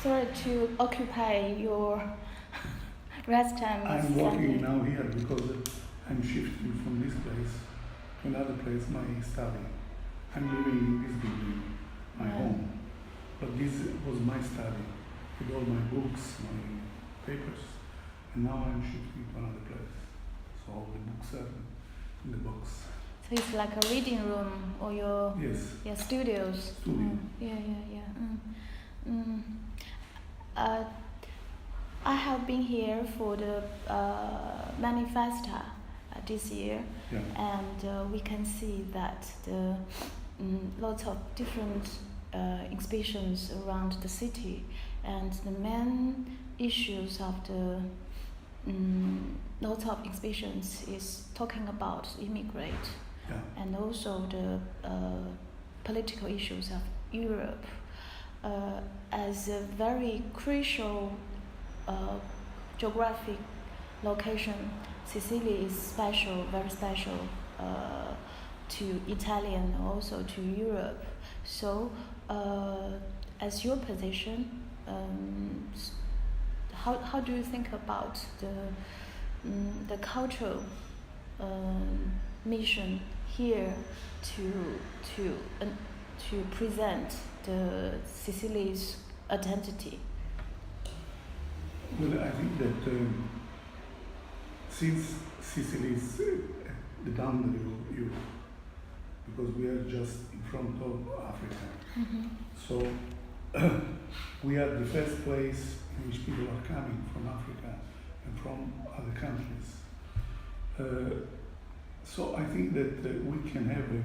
sorry to occupy your rest time. I'm working now here because I'm shifting from this place to another place, my study. I'm living in this building, my home. But this was my study, with all my books, my papers, and now I'm shifting to another place. So all the books are in the box. So it's like a reading room or your studios. Studio. I have been here for the Manifesta this year, and we can see that the lots of different exhibitions around the city, and the main issues of the lots of exhibitions is talking about immigrant, and also the political issues of Europe. As a very crucial geographic location, Sicily is special, very special to Italian, also to Europe. So, as your position, how do you think about the cultural mission here to present the Sicily's identity? Well, I think that since Sicily is the boundary of Europe, because we are just in front of Africa, so we are the first place in which people are coming from Africa and from other countries. So I think that we can have a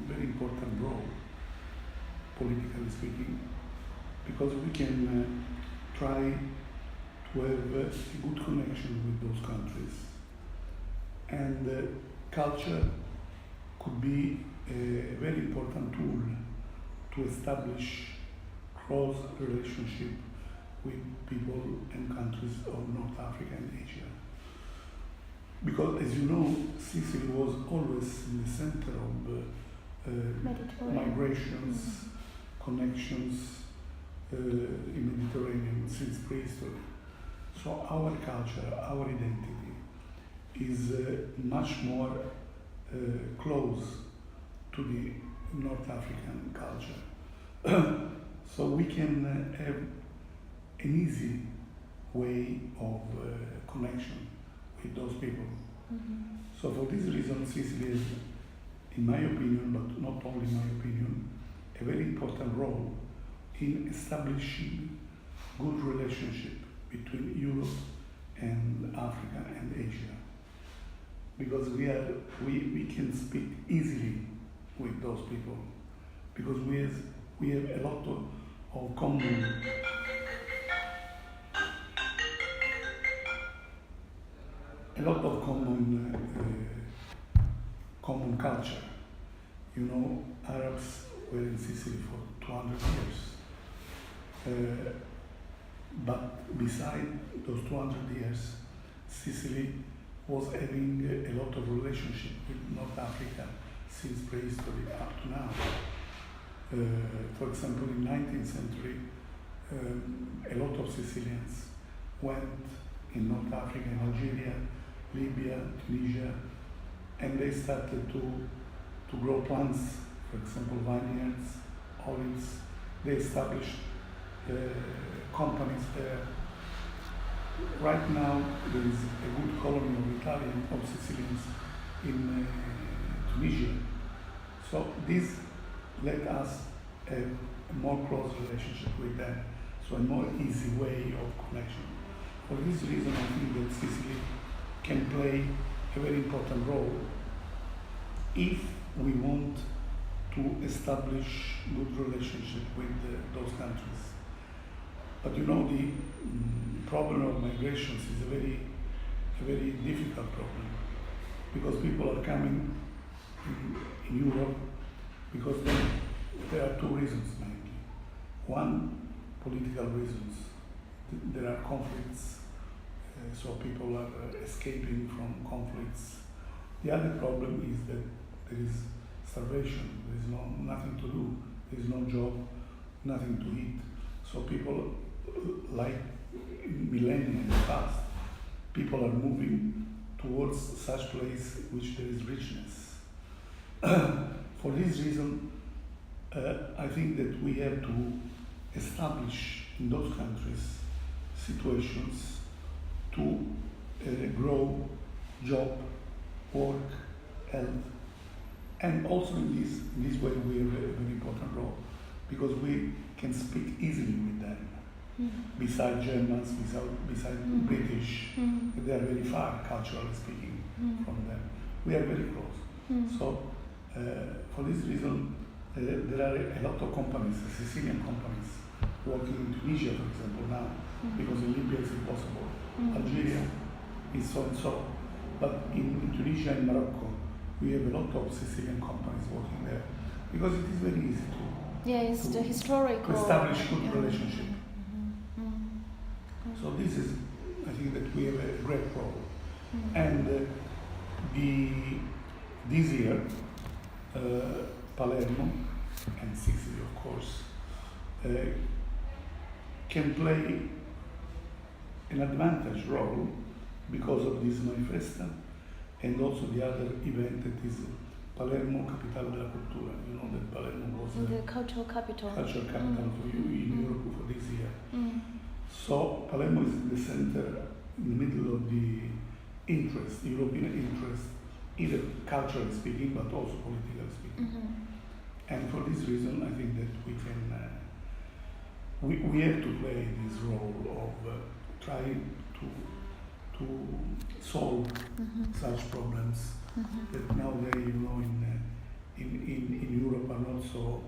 very important role, politically speaking, because we can try to have a good connection with those countries. And culture could be a very important tool to establish close relationship with people and countries of North Africa and Asia. Because, as you know, Sicily was always in the center of migrations, connections in Mediterranean since prehistory. So our culture, our identity is much more close to the North African culture. So we can have an easy way of connection with those people. So for this reason, Sicily is, in my opinion, but not only my opinion, a very important role in establishing good relationship between Europe and Africa and Asia. Because we can speak easily with those people, because we have a lot of common common culture. You know, Arabs were in Sicily for 200 years. But beside those 200 years, Sicily was having a lot of relationship with North Africa since prehistory up to now. For example, in 19th century, a lot of Sicilians went in North Africa, in Algeria, Libya, Tunisia, and they started to grow plants, for example, vineyards, olives. They established companies there. Right now, there is a good colony of Italian, of Sicilians in Tunisia. So this let us have a more close relationship with them, so a more easy way of connection. For this reason, I think that Sicily can play a very important role if we want to establish good relationship with those countries. But you know, the problem of migrations is a very difficult problem, because people are coming in Europe because there are two reasons mainly. One, political reasons. There are conflicts, so people are escaping from conflicts. The other problem is that there is starvation. There is nothing to do. There is no job, nothing to eat. So people, like millennia in the past, people are moving towards such place which there is richness. For this reason, I think that we have to establish in those countries situations to grow job, work, health, and also in this way we have a very important role because we can speak easily with them. Besides Germans, besides British, they are very far culturally speaking from them. We are very close. So for this reason, there are a lot of companies, Sicilian companies, working in Tunisia, for example, now, because in Libya it's impossible. Algeria is so and so. But in Tunisia and Morocco, we have a lot of Sicilian companies working there because it is very easy it's the historical to establish good relationship. So this is, I think that we have a great role. And this year, Palermo and Sicily, of course, can play an advantage role because of this manifesta and also the other event that is Palermo, Capitale della Cultura. You know that Palermo was the cultural capital for you in Europe for this year. So Palermo is in the center, in the middle of the interest, European interest, either culturally speaking, but also politically speaking. And for this reason, I think that we can, we have to play this role of trying to solve such problems that nowadays, you know, in Europe are not so.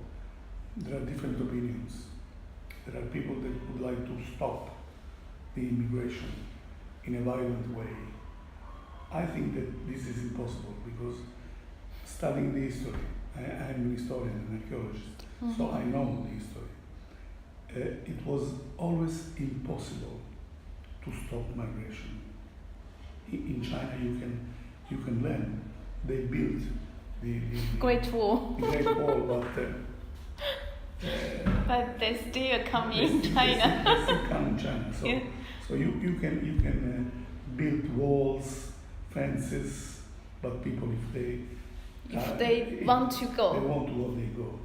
There are different opinions. There are people that would like to stop the immigration in a violent way. I think that this is impossible because studying the history, I'm an historian and archaeologist, so I know the history. It was always impossible to stop migration. In China, you can learn. They built the Great Wall. The Great Wall, but they still come in China. They still come in China. So you can build walls, fences, but people if they want to go, they go.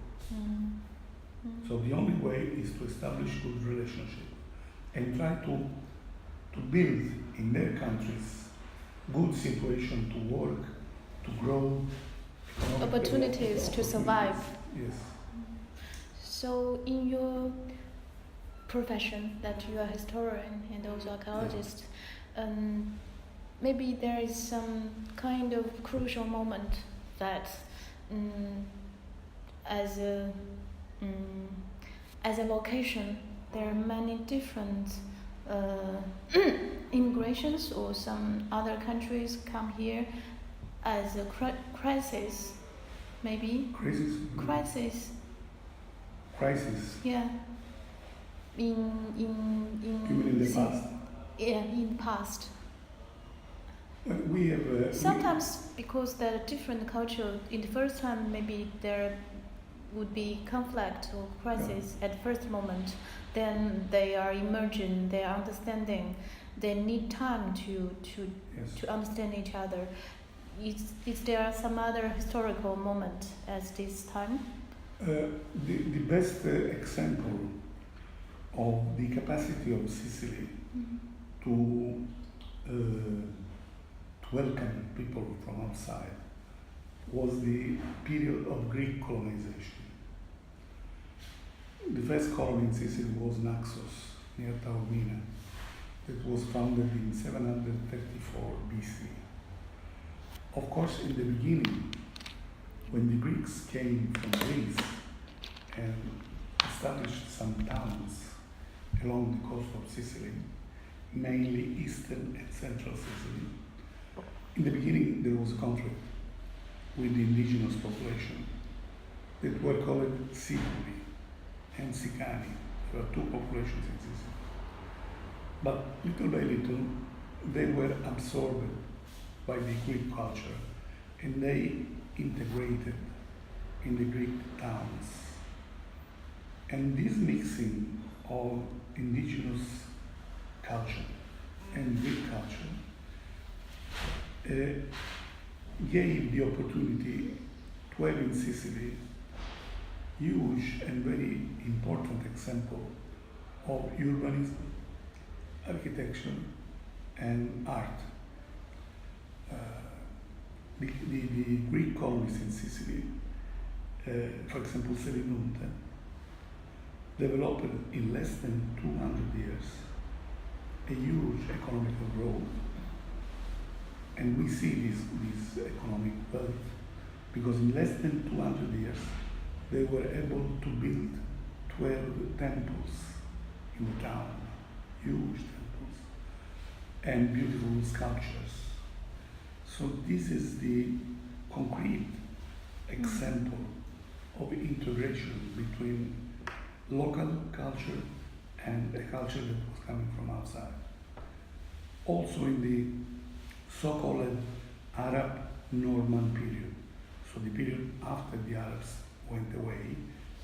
So the only way is to establish good relationship and try to build in their countries good situation to work, to grow, opportunities to survive. Yes. So in your profession, that you are historian and also archaeologist, maybe there is some kind of crucial moment that as a location there are many different immigrations or some other countries come here as a crisis, maybe crisis. Yeah. In you mean in the past? Yeah, in the past. We have sometimes because there are different culture. In the first time, maybe there would be conflict or crisis at the first moment. Then they are emerging, they are understanding. They need time to understand each other. Is there some other historical moment as this time? The best example of the capacity of Sicily to welcome people from outside was the period of Greek colonization. The first colony in Sicily was Naxos, near Taormina, that was founded in 734 BC. Of course, in the beginning, when the Greeks came from Greece and established some towns along the coast of Sicily, mainly eastern and central Sicily, in the beginning there was a conflict with the indigenous population that were called Siculi and Sicani. There were two populations in Sicily. But little by little, they were absorbed by the Greek culture and they integrated in the Greek towns. And this mixing of indigenous culture and Greek culture gave the opportunity to have in Sicily huge and very important example of urbanism, architecture, and art. The Greek colonists in Sicily, for example, Selinunte, developed in less than 200 years a huge economical growth. And we see this economic wealth because in less than 200 years, they were able to build 12 temples in the town, huge temples, and beautiful sculptures. So this is the concrete example of integration between local culture and a culture that was coming from outside. Also in the so-called Arab Norman period, so the period after the Arabs went away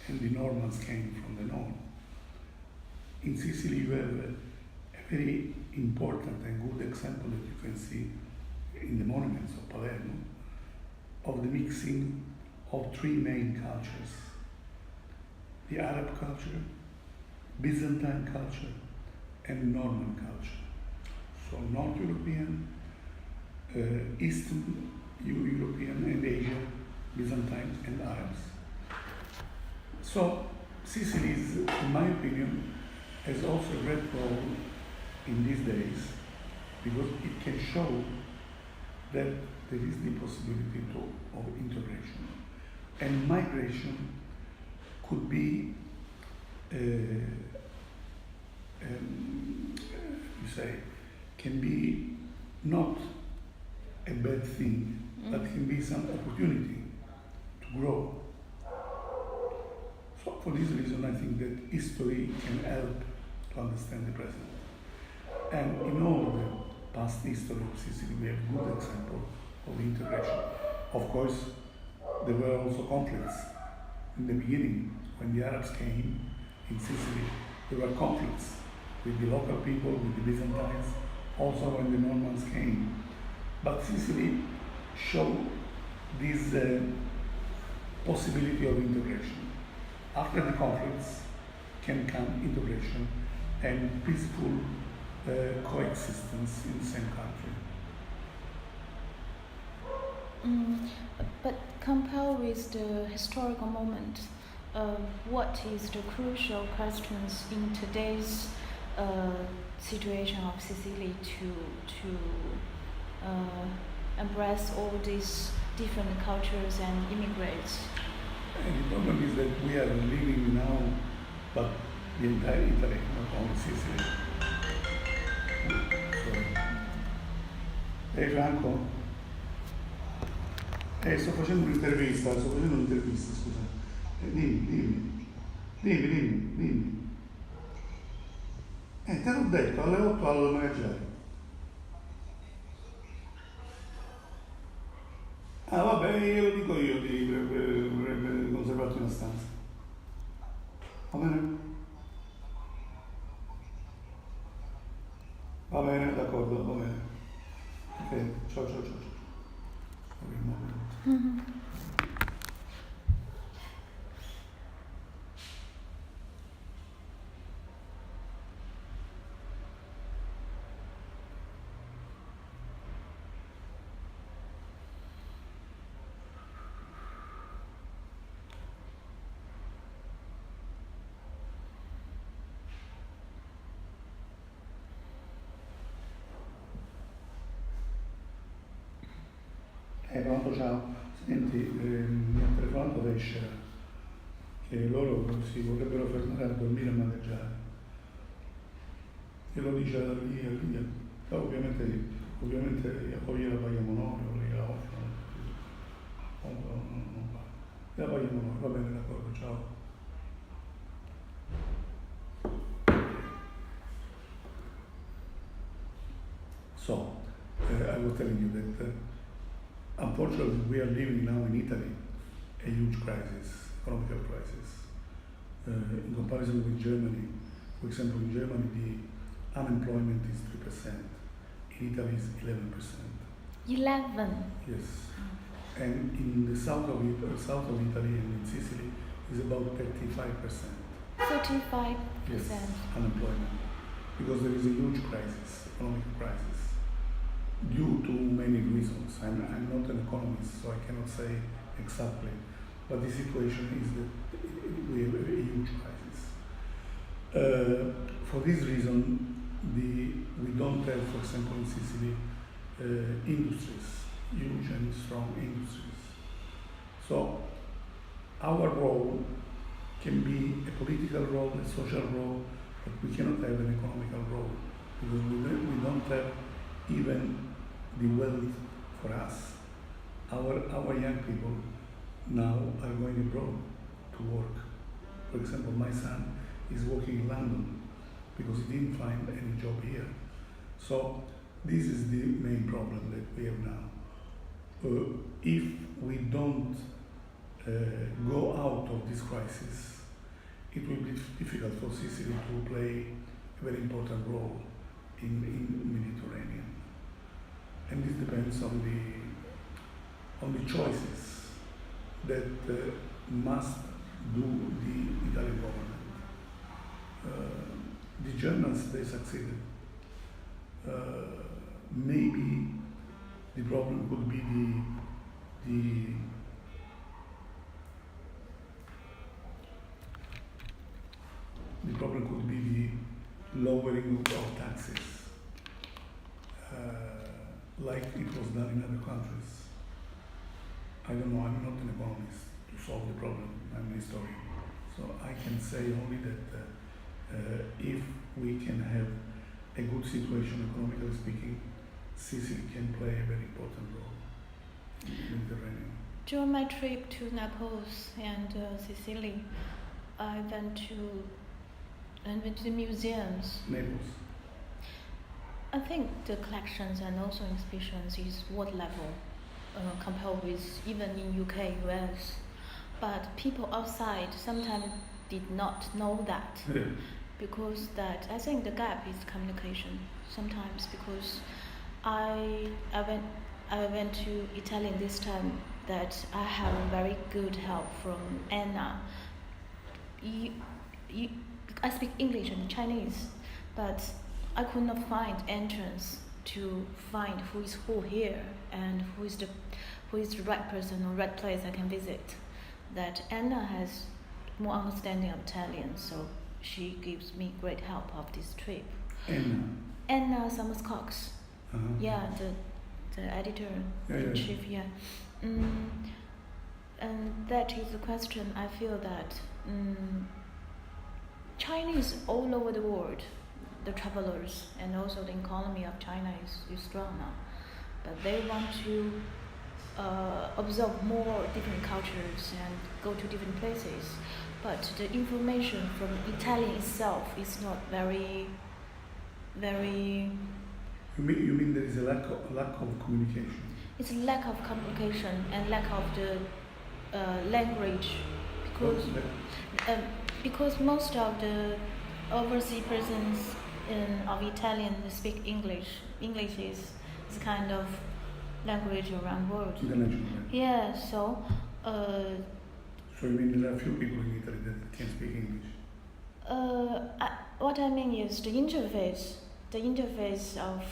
and the Normans came from the north. In Sicily you have a very important and good example that you can see in the monuments of Palermo of the mixing of three main cultures: the Arab culture, Byzantine culture, and Norman culture. So North European, Eastern European and Asian, Byzantine and Arabs. So Sicily is, in my opinion, has also a great role in these days because it can show that there is the possibility of integration. And migration could be, you say, can be not a bad thing, but can be some opportunity to grow. So for this reason, I think that history can help to understand the present. And in all the past history of Sicily, we have good example of integration. Of course, there were also conflicts in the beginning. When the Arabs came in Sicily, there were conflicts with the local people, with the Byzantines, also when the Normans came. But Sicily showed this possibility of integration. After the conflicts can come integration and peaceful coexistence in the same country. But compared with the historical moment, what is the crucial questions in today's situation of Sicily to embrace all these different cultures and immigrants? And the problem is that we are living now, but the entire Italy, not only Sicily. Ehi Franco? Sto facendo un'intervista, scusa. Dimmi. Te l'ho detto, alle 8 al maneggiare. Ah vabbè, glielo dico io di conservarti una stanza. Va bene? Va bene, d'accordo, va bene. Ok, ciao. Mm-hmm. Pronto, ciao. Senti, mi ha telefonato Vescera, che loro si vorrebbero fermare a dormire e maneggiare. E lo dice lì. Ovviamente o gliela paghiamo noi, o gliela offrono. Non va. La paghiamo noi, va bene, d'accordo, ciao. So, I was telling you that unfortunately, we are living now in Italy a huge crisis, economical crisis. In comparison with Germany, For example, in Germany, the unemployment is 3%. In Italy, it's 11%. 11. Yes. And in the south of Italy and in Sicily, is about 35%. 35%. Yes, unemployment. Because there is a huge crisis, economic crisis, due to many reasons. I'm not an economist, so I cannot say exactly. But the situation is that we have a huge crisis. For this reason, we don't have, for example, in Sicily, industries, huge and strong industries. So our role can be a political role, a social role, but we cannot have an economical role because we don't have even the wealth for us. Our young people now are going abroad to work. For example, my son is working in London because he didn't find any job here. So this is the main problem that we have now. If we don't go out of this crisis, it will be difficult for Sicily to play a very important role in Mediterranean. And this depends on the choices that must do the Italian government. The Germans, they succeeded. Maybe the problem could be the problem could be the lowering of taxes, like it was done in other countries. I don't know, I'm not an economist to solve the problem, I'm a historian. So I can say only that if we can have a good situation, economically speaking, Sicily can play a very important role in the Mediterranean. During my trip to Naples and Sicily, I went to the museums. Naples. I think the collections and also exhibitions is world level compared with even in UK, US. But people outside sometimes did not know that. Yeah. Because that I think the gap is communication sometimes because I went to Italy this time that I have very good help from Anna. I speak English and Chinese, but I could not find entrance to find who is who here and who is the right person or right place I can visit. That Anna has more understanding of Italian, so she gives me great help of this trip. Anna Summers Cox. Uh-huh. Yeah, the editor in chief. Yeah. And that is the question. I feel that Chinese all over the world, the travelers and also the economy of China is strong now, but they want to observe more different cultures and go to different places. But the information from Italian itself is not very. You mean there is a lack of communication? It's a lack of communication and lack of the language, because most of the overseas persons of Italian speak English. English is kind of language around the world. International. Yeah, so. So you mean there are few people in Italy that can speak English? What I mean is the interface of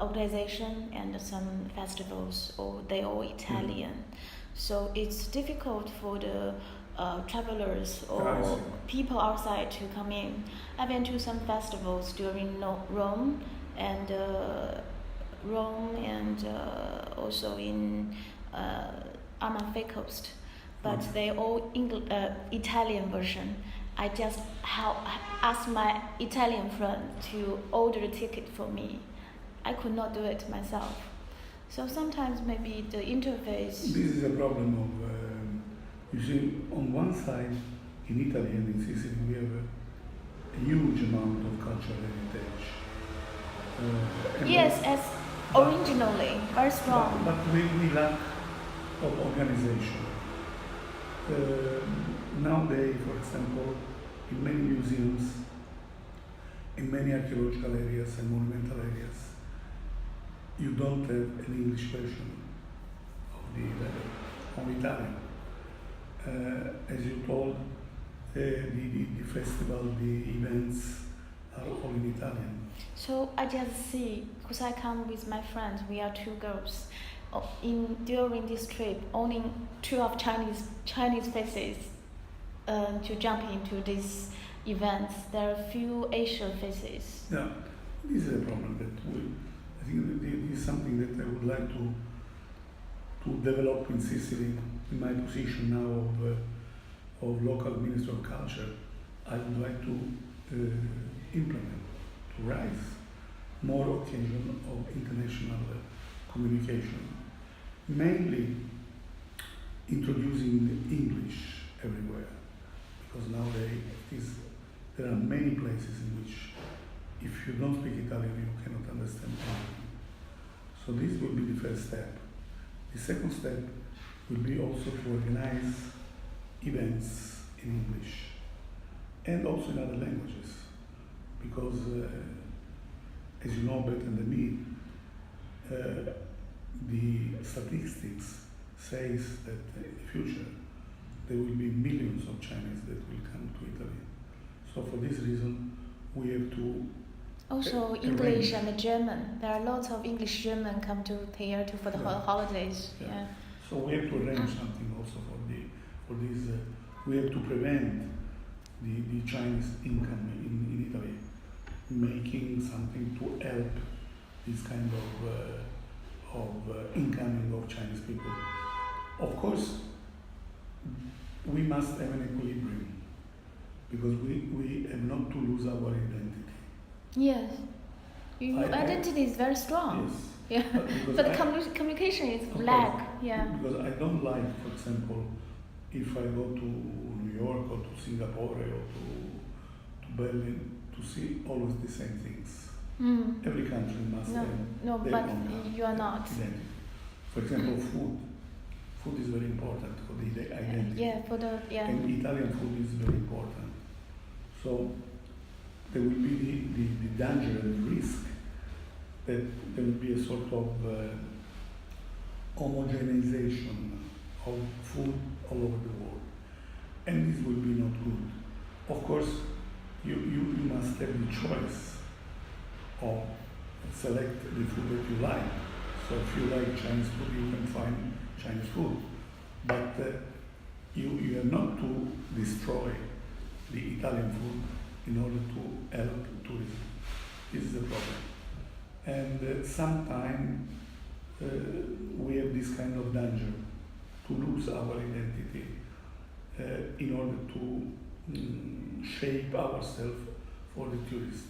organization and some festivals, or they all Italian. So it's difficult for the travelers or people outside to come in. I went to some festivals during Rome and also in Amalfi Coast, but they all Italian version. I just asked my Italian friend to order a ticket for me. I could not do it myself. So sometimes maybe the interface. This is a problem of, you see, on one side, in Italy and in Sicily, we have a huge amount of cultural heritage. Yes, as originally, very strong. But we lack of organization. Nowadays, for example, in many museums, in many archaeological areas and monumental areas, you don't have an English version of the Italian. As you told, the festival, the events are all in Italian. So I just see, because I come with my friends, we are two girls. During this trip, only two of Chinese faces to jump into these events. There are few Asian faces. Yeah, this is a problem I think this is something that I would like to develop in Sicily. In my position now of local Minister of Culture, I would like to implement, to raise more occasion of international communication, mainly introducing the English everywhere, because nowadays there are many places in which if you don't speak Italian you cannot understand anything. So this will be the first step. The second step will be also to organize events in English and also in other languages, because as you know better than me, the statistics says that in the future there will be millions of Chinese that will come to Italy. So for this reason, we have to also English and German. There are lots of English German come to here for the holidays. Yeah. So we have to arrange something also for this. We have to prevent the Chinese income in Italy, making something to help this kind of incoming of Chinese people. Of course, we must have an equilibrium, because we have not to lose our identity. Yes, your identity is very strong. Yes. Yeah, but the communication is lack. Yeah. Because I don't like, for example, if I go to New York or to Singapore or to Berlin, to see always the same things. Mm. Every country must have no, their but own you are not. identity. For example, food. Food is very important for the identity. Yeah, And Italian food is very important. So there will be the danger and the risk that there will be a sort of homogenization of food all over the world. And this will be not good. Of course, you must have the choice of select the food that you like. So if you like Chinese food, you can find Chinese food. But you have not to destroy the Italian food in order to help tourism. This is the problem. And sometimes we have this kind of danger to lose our identity in order to shape ourselves for the tourist.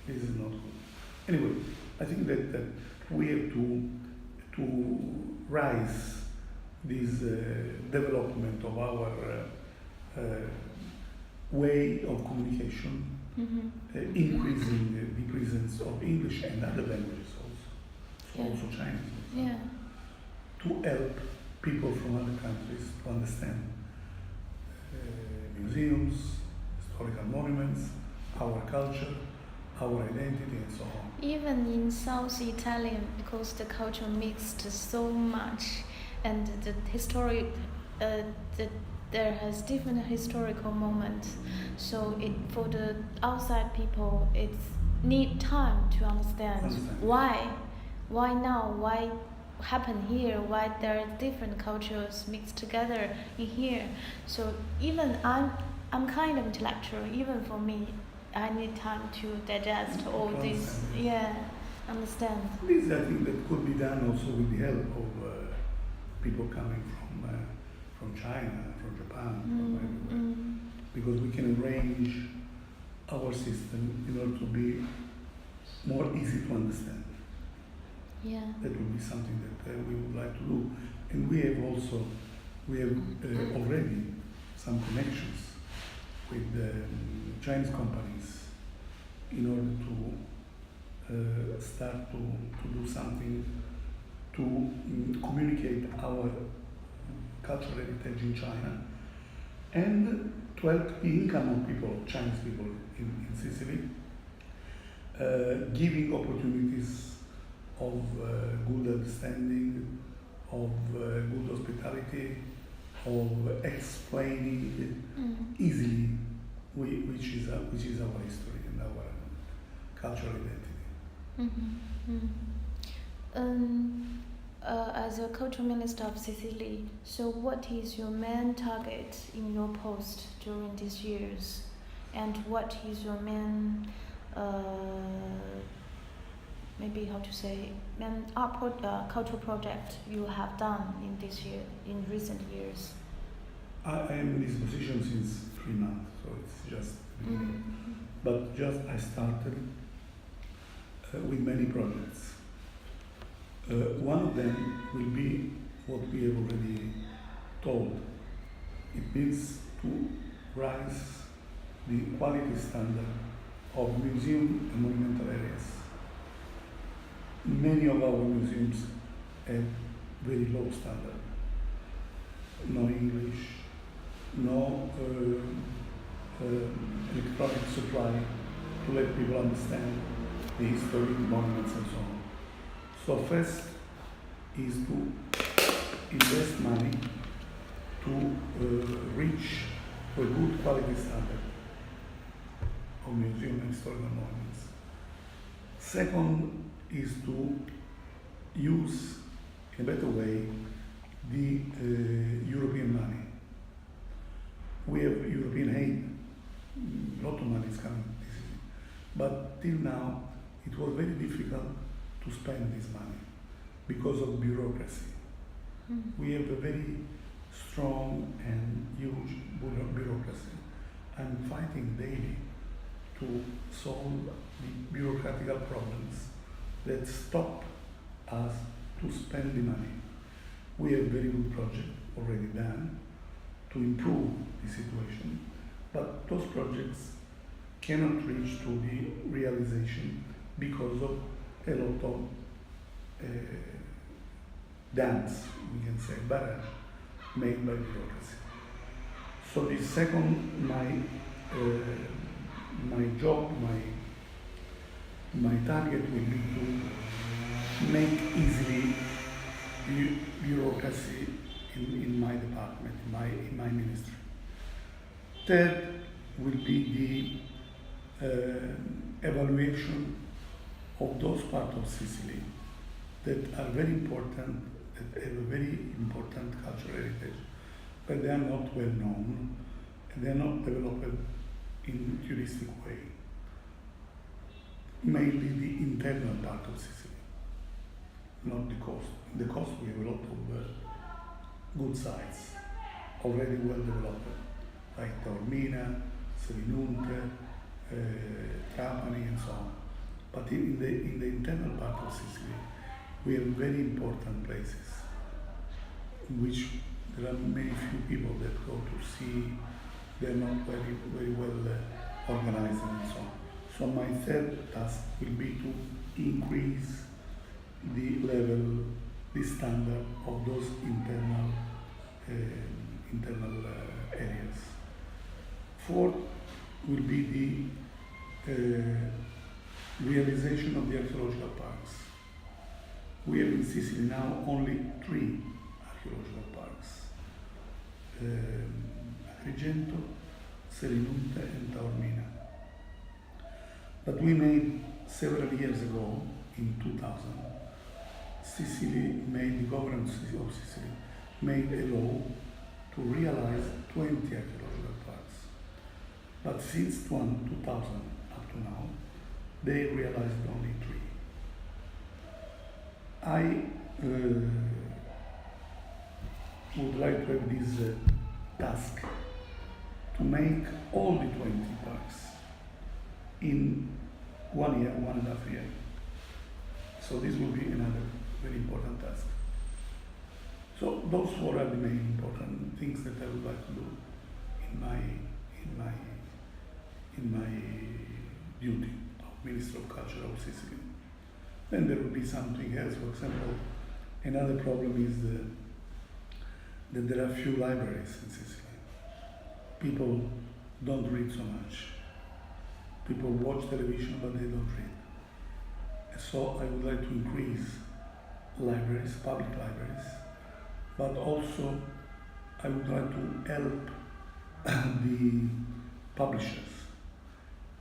This is not good. Anyway, I think that we have to rise this development of our way of communication, increasing the presence of English and other languages also Chinese, to help people from other countries to understand museums, historical monuments, our culture, our identity, and so on. Even in South Italian, because the culture mixed so much, and the historic, there has different historical moments. So for the outside people, it's need time to understand why now, why happen here, why there are different cultures mixed together in here. So even I'm kind of intellectual. Even for me, I need time to digest all this. Yeah, understand. This I think that could be done also with the help of people coming from China, from Japan, from everywhere. Because we can arrange our system in order to be more easy to understand. Yeah. That would be something that we would like to do. And we have already some connections with Chinese companies in order to start to do something to communicate our cultural heritage in China and to help the income of people, Chinese people in Sicily, giving opportunities of good understanding, of good hospitality, of explaining easily which is our history and our cultural identity. As a cultural minister of Sicily, so what is your main target in your post during these years, and what is your main main cultural project you have done in recent years? I am in this position since 3 months, so it's just but just I started with many projects. One of them will be what we have already told. It means to raise the quality standard of museum and monumental areas. Many of our museums have very low standard. No English, no electronic supply to let people understand the history, monuments and so on. So first is to invest money to reach a good quality standard of museum and historical monuments. Second is to use in a better way the European money. We have European aid, a lot of money is coming, but till now it was very difficult to spend this money because of bureaucracy. We have a very strong and huge bureaucracy. I'm fighting daily to solve the bureaucratical problems that stop us to spend the money. We have very good projects already done to improve the situation, but those projects cannot reach to the realization because of a lot of dams, we can say, barrage made by bureaucracy. So the second, my job, my target will be to make easily bureaucracy in my department, in my ministry. Third will be the evaluation of those parts of Sicily that are very important, that have a very important cultural heritage, but they are not well known, and they are not developed in a touristic way. Mainly the internal part of Sicily, not the coast. In the coast we have a lot of good sites, already well developed, like Taormina, Selinunte, Trapani and so on. But in the internal part of Sicily, we have very important places in which there are many few people that go to see. They're not very well organized and so on. So my third task will be to increase the level, the standard of those internal areas. Fourth will be the realization of the archaeological parks. We have in Sicily now only 3 archaeological parks: Agrigento, Selinunte and Taormina. But we made several years ago, in 2000, the government of Sicily made a law to realize 20 archaeological parks. But since 2000 up to now, they realized only 3. I would like to have this task to make all the 20 parks in 1 year, 1.5 years. So this will be another very important task. So those 4 are the main important things that I would like to do in my duty of Minister of Culture of Sicily. Then there will be something else. For example, another problem is that there are few libraries in Sicily. People don't read so much. People watch television, but they don't read. So I would like to increase libraries, public libraries, but also I would like to help the publishers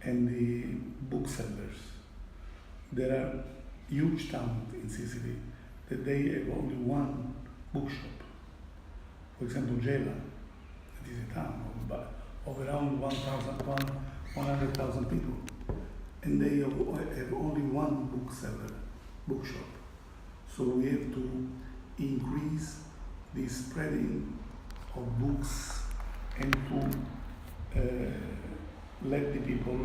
and the booksellers. There are huge towns in Sicily that they have only one bookshop. For example, Gela, that is a town of around 100,000 people, and they have only one bookshop. So we have to increase the spreading of books and to let the people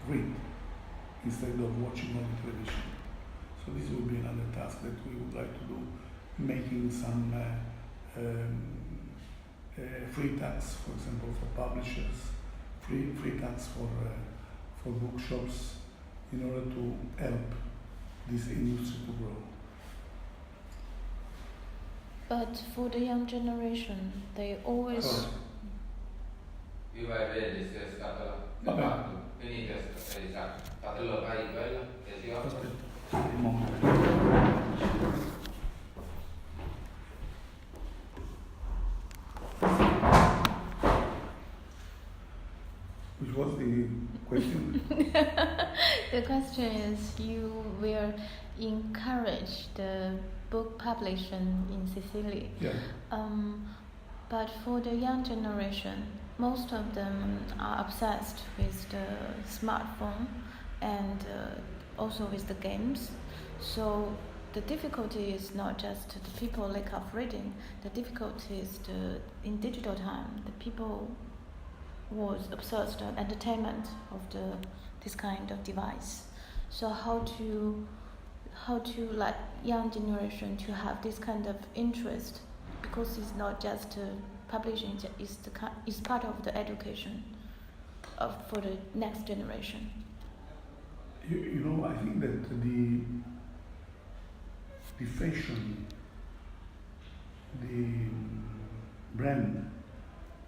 read instead of watching on television. So this will be another task that we would like to do, making some free tax, for example, for publishers, free tax for bookshops, in order to help this industry to grow. But for the young generation, they always... Sorry. Aspetta, un momento. Which was the question? The question is, you will encourage the book publishing in Sicily. Yeah. But for the young generation, most of them are obsessed with the smartphone and also with the games. So the difficulty is not just the people lack of reading. The difficulty is in digital time, the people was obsessed with entertainment of this kind of device. So how to let young generation to have this kind of interest, because it's not just publishing, it's part of the education for the next generation. You know, I think that the fashion, the brand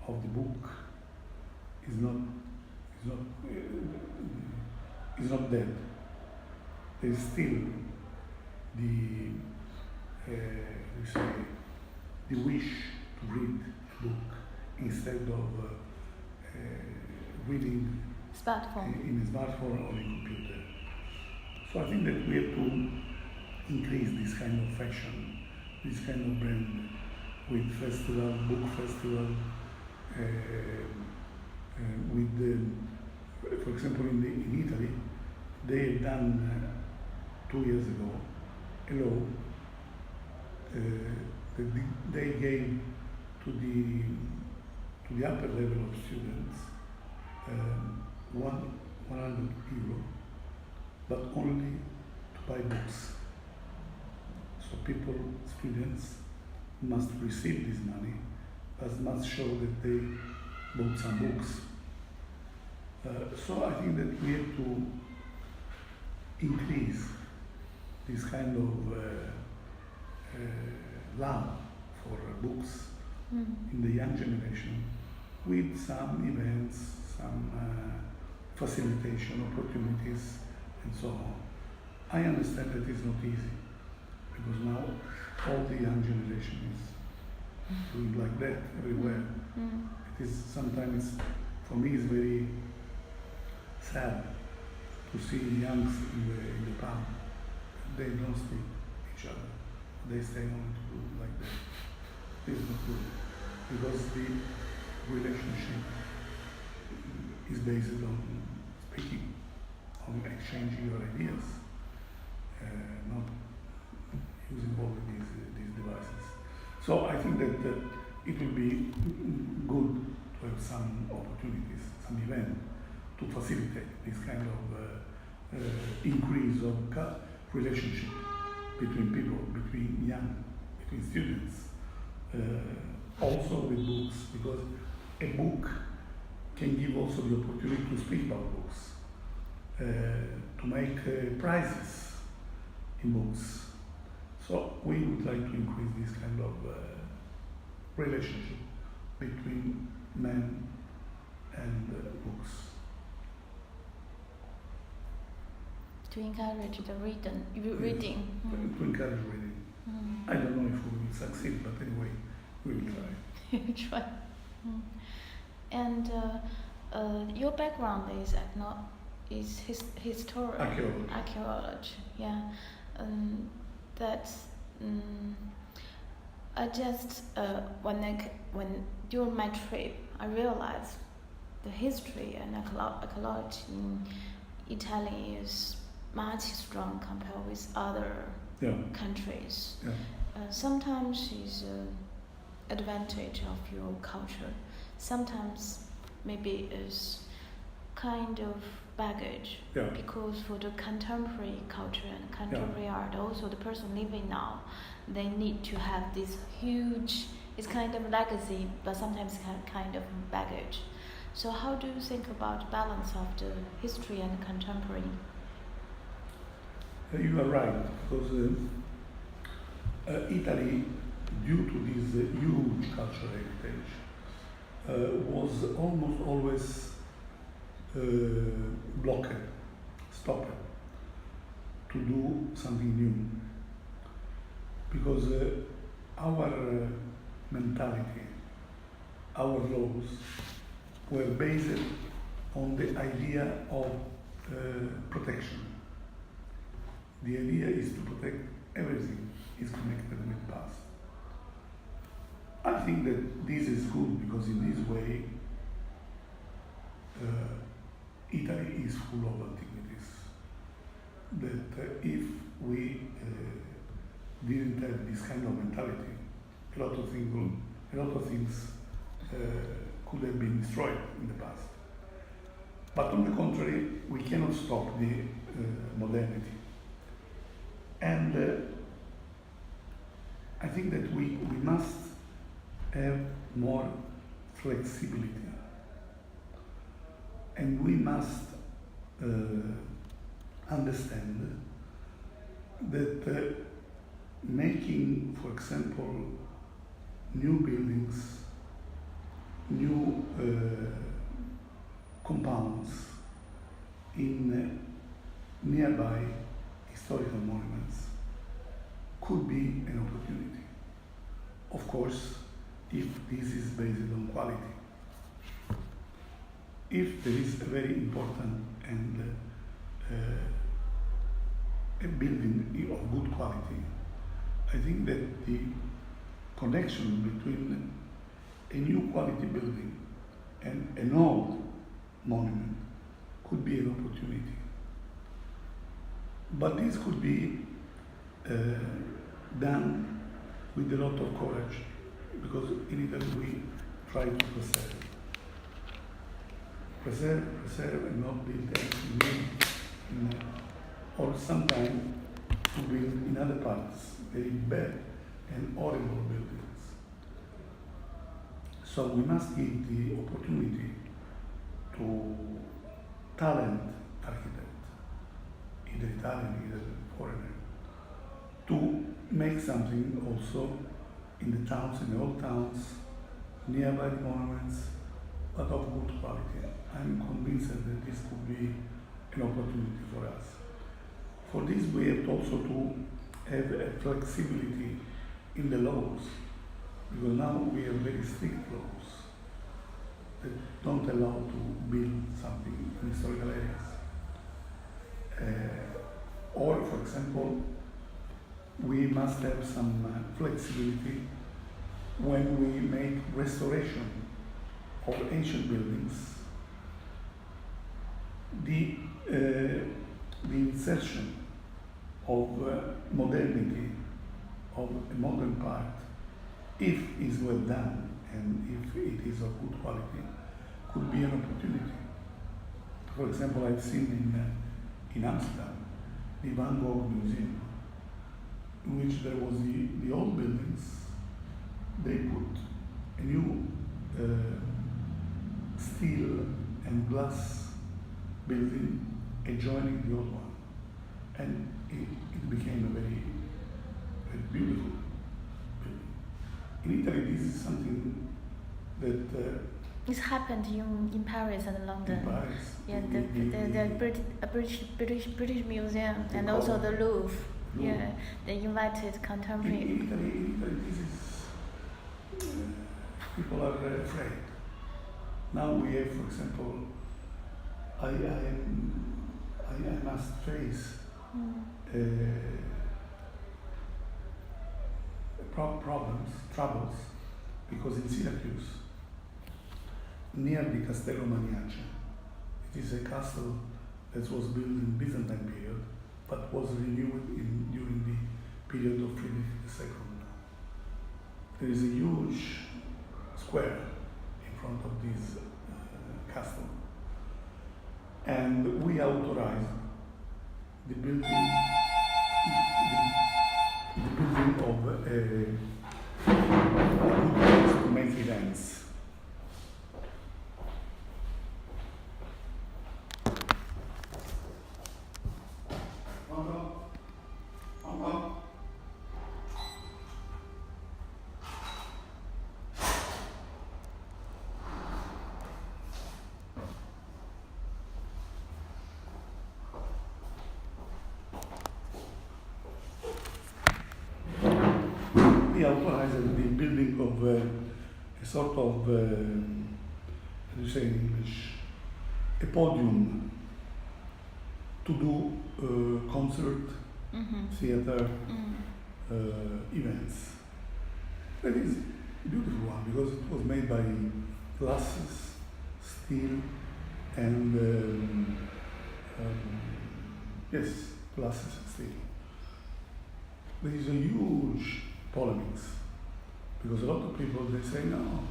of the book is not dead. There is still the wish to read a book instead of reading Smartphone. in a smartphone or a computer. So I think that we have to increase this kind of fashion, this kind of brand with festival, book festival, for example, in Italy, they have done 2 years ago a law that they gave to the upper level of students 100 euro, but only to buy books. So students must receive this money, but must show that they bought some books. So I think that we have to increase this kind of love for books in the young generation with some events, some facilitation opportunities, and so on. I understand that it's not easy, because now all the young generation is doing like that everywhere. It is sometimes, for me, it's very sad to see youngs in the pub. They don't speak each other. They stay on to do like that. It's not good, because the relationship is based on speaking, on exchanging your ideas, not using all of these devices. So I think that it will be good to have some opportunities, some event to facilitate this kind of increase of relationship between people, between students, also with books, because a book can give also the opportunity to speak about books, to make prizes in books. So we would like to increase this kind of relationship between men and books. To encourage the reading. Yes, to encourage reading. I don't know if we will succeed, but anyway, we will try. Try. And your background is historical archaeology. Yeah, that's. I just when during my trip, I realized the history and archaeology in Italy is much strong compared with other countries. Yeah. Sometimes it's an advantage of your culture. Sometimes maybe it's kind of baggage. Yeah. Because for the contemporary culture and contemporary art, also the person living now, they need to have this huge. It's kind of legacy, but sometimes kind of baggage. So how do you think about balance of the history and contemporary? You are right, because Italy, due to this huge cultural heritage, was almost always blocked, stopped to do something new. Because our mentality, our laws were based on the idea of protection. The idea is to protect everything is connected with the past. I think that this is good because in this way Italy is full of antiquities. That if we didn't have this kind of mentality, a lot of things could have been destroyed in the past. But on the contrary, we cannot stop the modernity. And I think that we must have more flexibility. And we must understand that making, for example, new buildings, new compounds in nearby historical monuments could be an opportunity. Of course, if this is based on quality. If there is a very important and a building of good quality, I think that the connection between a new quality building and an old monument could be an opportunity. But this could be done with a lot of courage, because in Italy we try to preserve and not build anything new, or sometimes to build in other parts very bad and horrible buildings. So we must give the opportunity to talent architect, either Italian, either foreigner, to make something also in the towns, in the old towns, nearby the monuments, but of good quality. I'm convinced that this could be an opportunity for us. For this, we have also to have a flexibility in the laws, because now we have very strict laws that don't allow to build something in historical areas. Or, for example, we must have some flexibility when we make restoration of ancient buildings. The insertion of modernity, of a modern part, if is well done and if it is of good quality, could be an opportunity. For example, I've seen in Amsterdam the Van Gogh Museum, in which there was the old buildings. They put a new steel and glass building adjoining the old one, and it became a very, very beautiful building. In Italy, this is something that It's happened in Paris and London. In Paris. Yeah, the British Museum and also the Louvre. Yeah, they invited contemporary. In Italy, this is people are afraid. Now we have, for example, I must face troubles, because in Syracuse, near the Castello Maniace, it is a castle that was built in Byzantine period, but was renewed during the period of Friedrich II. There is a huge square in front of this castle, and we authorized the building of a place to make events. We authorized the building of a sort of, how do you say in English, a podium to do concert, theater, events. That is a beautiful one because it was made by glasses, steel, and yes, glasses and steel. There is a huge polemics because a lot of people they say no,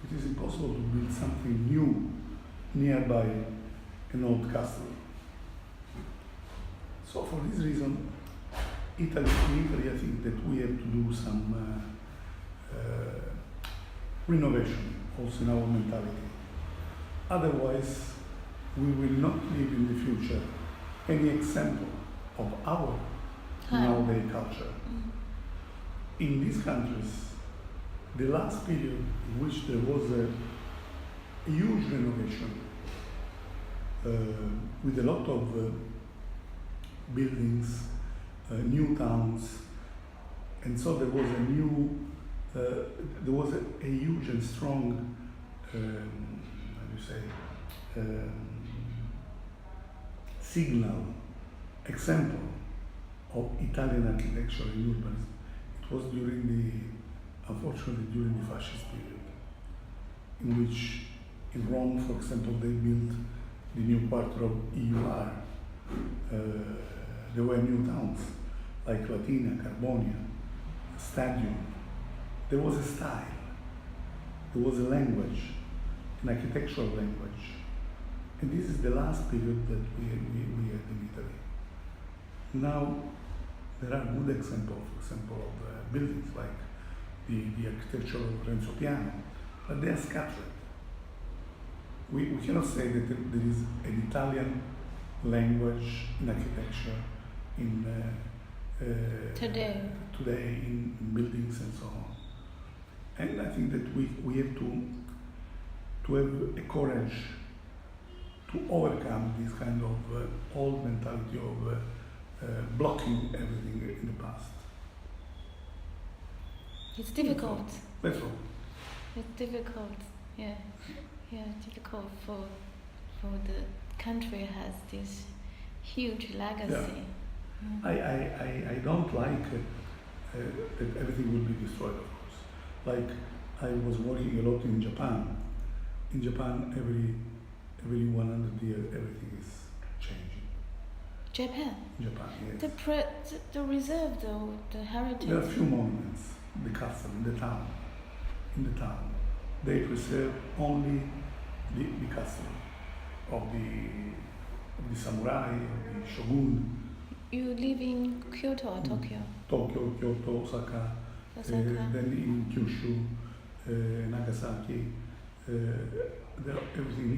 it is impossible to build something new nearby an old castle. So for this reason, in Italy I think that we have to do some renovation also in our mentality. Otherwise, we will not live in the future any example of our nowadays culture. In these countries, the last period in which there was a huge renovation with a lot of buildings, new towns, and so there was a huge and strong, signal example of Italian architecture and urbanism. It was unfortunately during the fascist period, in which in Rome, for example, they built the new quarter of EUR. There were new towns like Latina, Carbonia, Stadium. There was a style, there was a language, an architectural language. And this is the last period that we had in Italy. Now, there are good examples, for example, of buildings like the architecture of Renzo Piano, but they are scattered. We cannot say that there is an Italian language in architecture today in buildings and so on. And I think that we have to have a courage to overcome this kind of old mentality of blocking everything in the past. It's difficult. That's all. It's difficult, yeah. Yeah, difficult for the country has this huge legacy. Yeah. I don't like that everything will be destroyed, of course. Like I was working a lot in Japan. In Japan, every 100 years, everything is changing. Japan? Japan, yes. The reserve, though, the heritage. There are a few monuments, the castle, in the town. They preserve only the castle of the samurai, of the shogun. You live in Kyoto or Tokyo? Tokyo, Kyoto, Osaka. Then in Kyushu, Nagasaki. Everything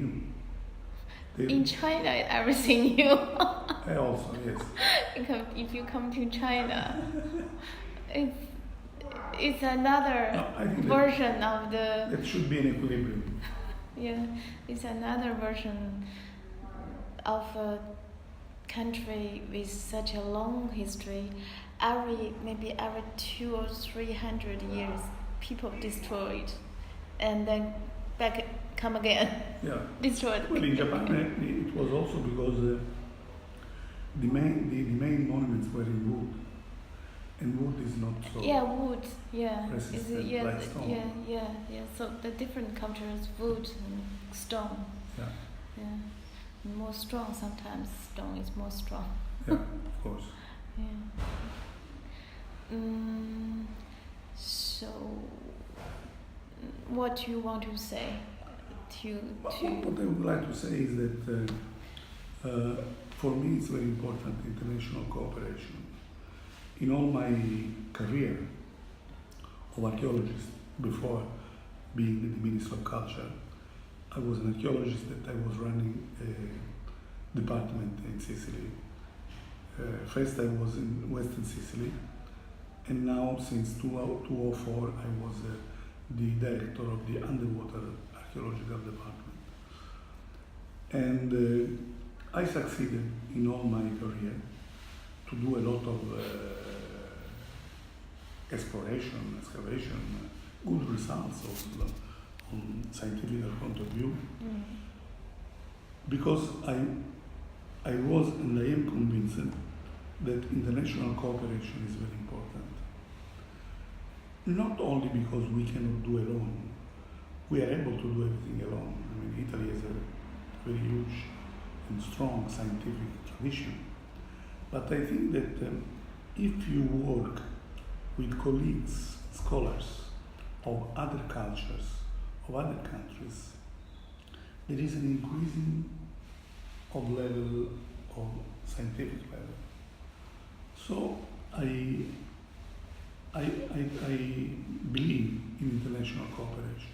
new. In China, everything new. Also, yes. Because if you come to China, it's another version of the. It should be an equilibrium. yeah, it's another version of a country with such a long history. Maybe every 200 or 300 years, people destroyed, and then back come again. Yeah. Destroyed. Well, in Japan, it was also because the main monuments were in wood, and wood is not so. Yeah, wood. Yeah. Resistant like stone. Yeah. So the different cultures, wood and stone. Yeah. Yeah. More strong sometimes. Stone is more strong. Yeah, of course. Yeah. So, what you want to say? What I would like to say is that for me it's very important international cooperation. In all my career of archaeologist, before being the Minister of Culture, I was an archaeologist that I was running a department in Sicily. First I was in Western Sicily, and now since 2004 I was the director of the underwater archaeological department. And I succeeded in all my career to do a lot of exploration, excavation, good results also from scientific point of view. Because I was and I am convinced that international cooperation is very important. Not only because we cannot do alone, we are able to do everything alone. I mean, Italy has a very huge and strong scientific tradition. But I think that if you work with colleagues, scholars of other cultures, of other countries, there is an increasing of level of scientific level. So I believe in international cooperation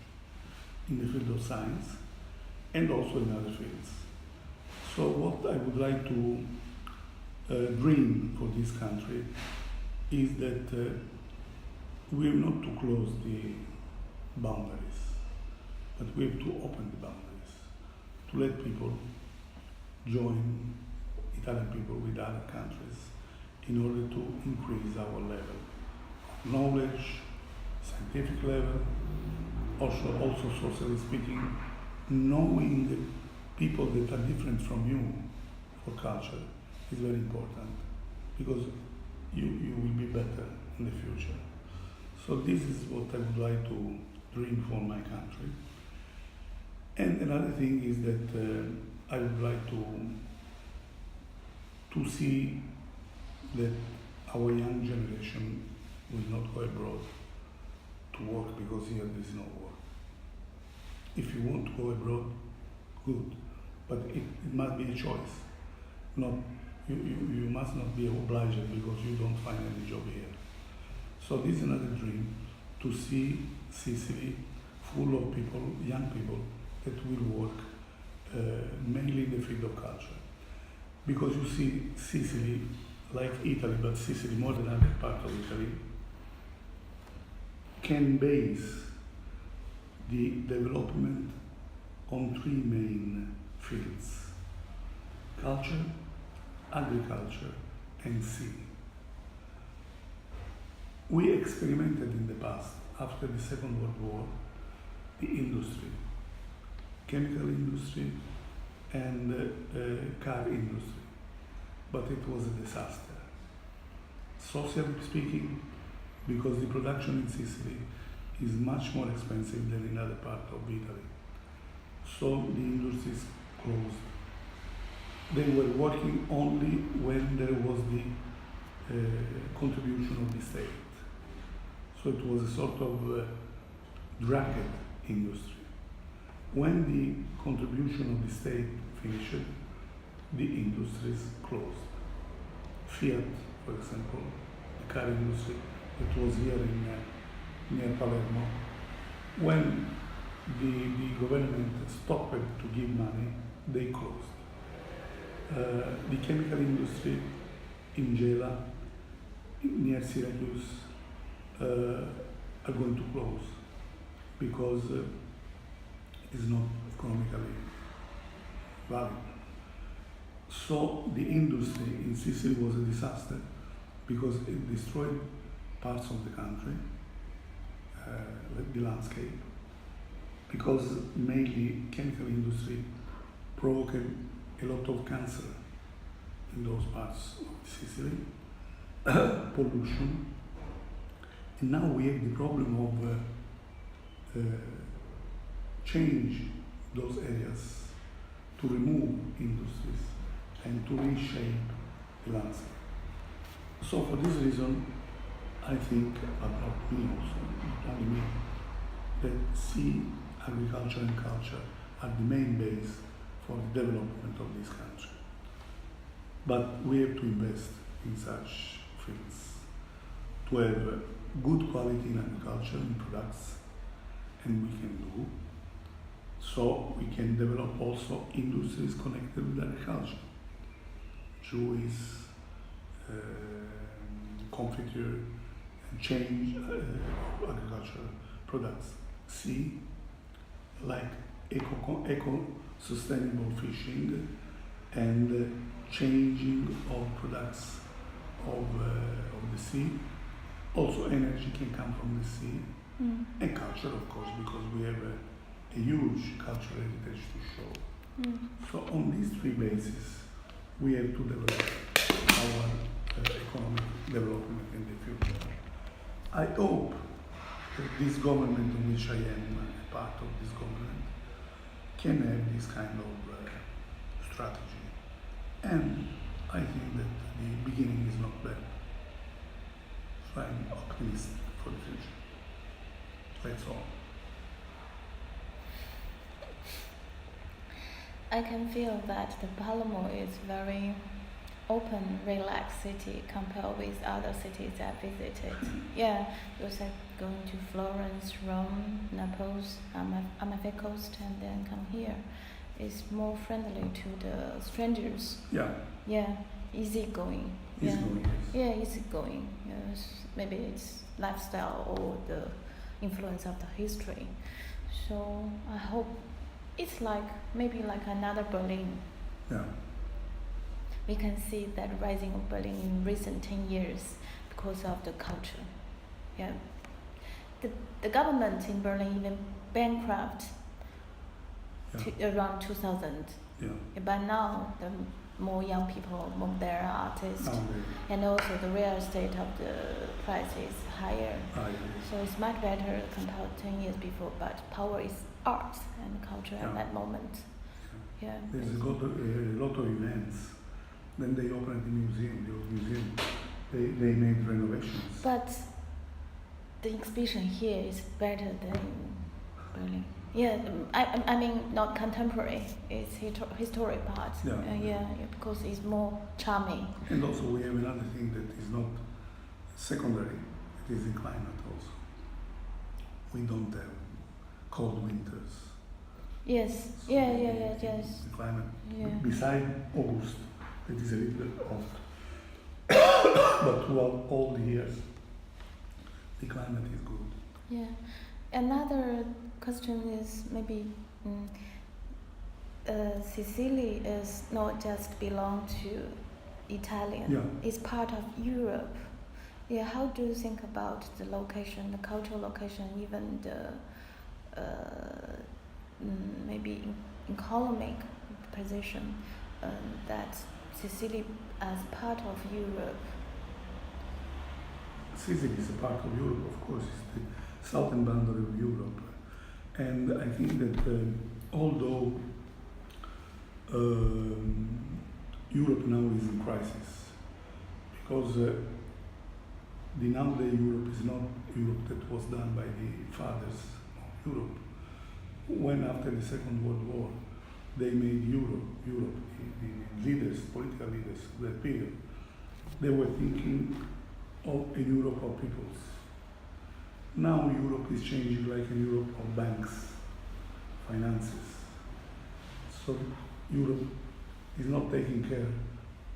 in the field of science and also in other fields. So what I would like to dream for this country is that we have not to close the boundaries, but we have to open the boundaries, to let people join Italian people with other countries in order to increase our level of knowledge, scientific level, also socially speaking, knowing people that are different from you for culture is very important, because you will be better in the future. So this is what I would like to dream for my country. And another thing is that I would like to see that our young generation will not go abroad to work, because here there is no work. If you want to go abroad, good, but it must be a choice. Not you must not be obliged because you don't find any job here. So this is another dream, to see Sicily full of people, young people, that will work mainly in the field of culture. Because you see, Sicily, like Italy, but Sicily more than other parts of Italy, can base the development on three main fields: culture, agriculture, and sea. We experimented in the past, after the Second World War, the industry, chemical industry and car industry, but it was a disaster. Socially speaking, because the production in Sicily is much more expensive than in other parts of Italy. So the industries closed. They were working only when there was the contribution of the state. So it was a sort of racket industry. When the contribution of the state finished, the industries closed. Fiat, for example, the car industry that was here near Palermo, when the government stopped to give money, they closed. The chemical industry in Gela, near Syracuse, are going to close because it is not economically valuable. So the industry in Sicily was a disaster because it destroyed parts of the country, the landscape, because mainly chemical industry provoked a lot of cancer in those parts of Sicily, pollution, and now we have the problem of change those areas to remove industries and to reshape the landscape. So for this reason, I think, but not me also, not only me, that sea, agriculture and culture are the main base for the development of this country. But we have to invest in such fields to have good quality in agriculture and products, and we can do. So we can develop also industries connected with agriculture. Juice, confiture, and change agricultural products. See, like eco-sustainable fishing and changing of products of the sea. Also energy can come from the sea. And culture, of course, because we have a huge cultural heritage to show. So on these three bases, we have to develop our economic development in the future. I hope that this government in which I am a part of this government can have this kind of strategy. And I think that the beginning is not bad. So I'm optimistic for the future. That's all. I can feel that the Palermo is very open, relaxed city compared with other cities I visited. Yeah, it was like going to Florence, Rome, Naples, Amalfi Coast, and then come here. It's more friendly to the strangers. Yeah. Yeah, easygoing. Easygoing, yeah. Yeah, easygoing. Yes, maybe it's lifestyle or the influence of the history. So I hope it's like maybe like another Berlin. Yeah. We can see that rising of Berlin in recent 10 years because of the culture. Yeah. The government in Berlin even bankrupt around 2000. Yeah. But now the more young people, more there are artists, and also the real estate of the price is higher. So it's much better compared to 10 years before. But power is art and culture at that moment. Yeah. There's a lot of events. Then they opened the museum, the old museum. They made renovations. But the exhibition here is better than Berlin. Yeah, I mean not contemporary. It's historic part. Yeah, because it's more charming. And also we have another thing that is not secondary. It is the climate also. We don't have cold winters. Yes. So yes. The climate. Yeah. Beside August, it is a little bit hot. But throughout all the years, the climate is good. Yeah. Another question is maybe Sicily is not just belong to Italian. Yeah. It's part of Europe. Yeah. How do you think about the location, the cultural location, even the maybe economic position that Sicily as part of Europe? Sicily is a part of Europe, of course. It's the southern boundary of Europe. And I think that although Europe now is in crisis, because the nowadays Europe is not Europe that was done by the fathers of Europe. When after the Second World War, they made Europe, the leaders, political leaders of that period, they were thinking of a Europe of peoples. Now Europe is changing like a Europe of banks, finances. So Europe is not taking care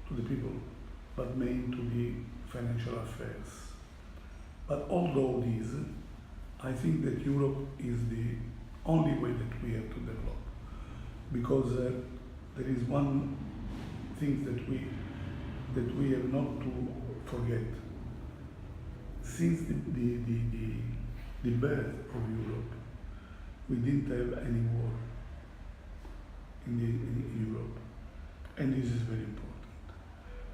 to the people, but main to the financial affairs. But although these, I think that Europe is the only way that we have to develop. because there is one thing that we have not to forget. Since the birth of Europe, we didn't have any war in Europe, and this is very important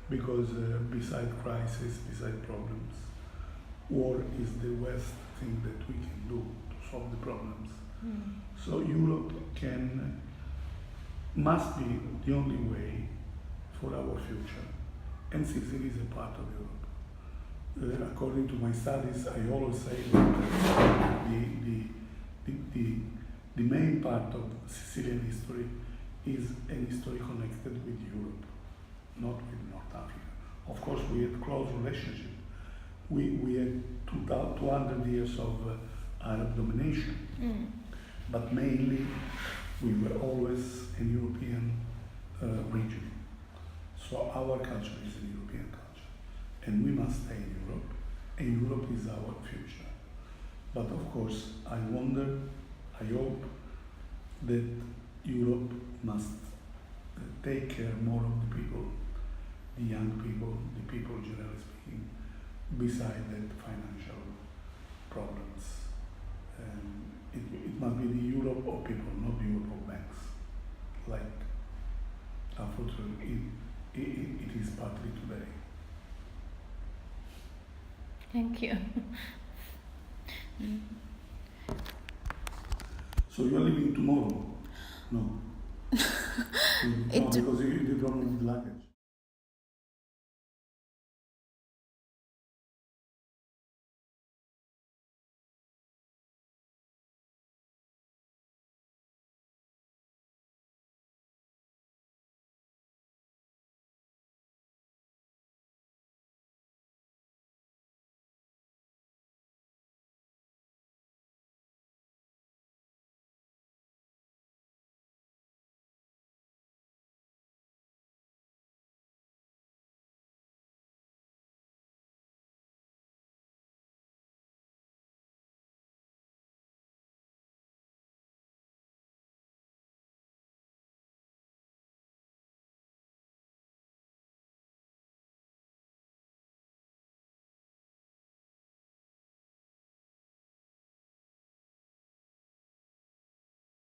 because beside crisis, beside problems, war is the worst thing that we can do to solve the problems. So Europe must be the only way for our future, and Sicily is a part of Europe. According to my studies, I always say that the main part of Sicilian history is an history connected with Europe, not with North Africa. Of course, we had close relationship. We had 200 years of Arab domination, but mainly we were always a European region. So our culture is a European culture, and we must stay in Europe, and Europe is our future. But of course, I wonder, I hope that Europe must take care more of the people, the young people, the people generally speaking, beside that financial problems. It must be the Europe of people, not the Europe of banks. Like, unfortunately, it is partly today. Thank you. So you are leaving tomorrow? No. No, because you don't have luggage.